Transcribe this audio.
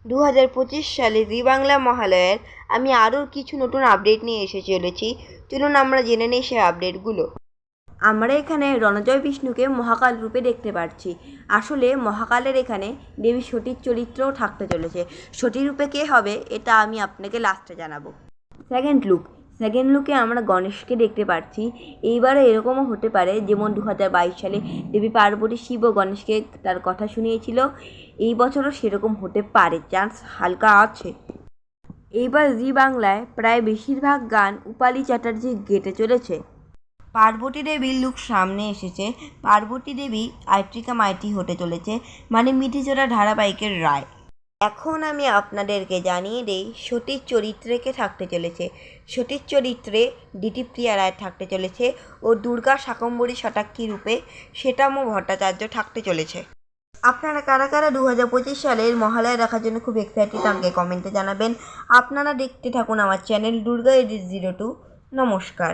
2025 সালে জি বাংলা মহালয়ার আমি আরও কিছু নতুন আপডেট নিয়ে এসে চলেছি। চলুন আমরা জেনে নিই সেই আপডেটগুলো। আমরা এখানে রণজয় বিষ্ণুকে মহাকাল রূপে দেখতে পাচ্ছি। আসলে মহাকালের এখানে দেবী সতীর চরিত্রও থাকতে চলেছে। সতী রূপে কে হবে এটা আমি আপনাকে লাস্টে জানাবো। সেকেন্ড লুকে আমরা গণেশকে দেখতে পাচ্ছি। এইবারে এরকমও হতে পারে যেমন 2022 সালে দেবী পার্বতী শিব ও গণেশকে তার কথা শুনিয়েছিল, এই বছরও সেরকম হতে পারে, চান্স হালকা আছে। এইবার জি বাংলায় প্রায় বেশিরভাগ গান উপালি চ্যাটার্জি গেতে চলেছে। পার্বতী দেবীর লুক সামনে এসেছে। পার্বতী দেবী আইট্রিকা মাইটি হতে চলেছে, মানে মিঠিজোড়া ধারাবাহিকের রায়। এখন আমি আপনাদেরকে জানিয়ে দেই সতীর চরিত্রে কে থাকতে চলেছে। সতীর চরিত্রে ডিটি প্রিয়া রায় থাকতে চলেছে ও দুর্গা শাকম্ভরী শতাক্ষী রূপে শ্বেতাম্ব ভট্টাচার্য থাকতে চলেছে। আপনারা কারা কারা 2025 সালের মহালয়া দেখার জন্য খুব এক্সাইটেড আমাকে কমেন্টে জানাবেন। আপনারা দেখতে থাকুন আমার চ্যানেল দুর্গা এডিট 02। নমস্কার।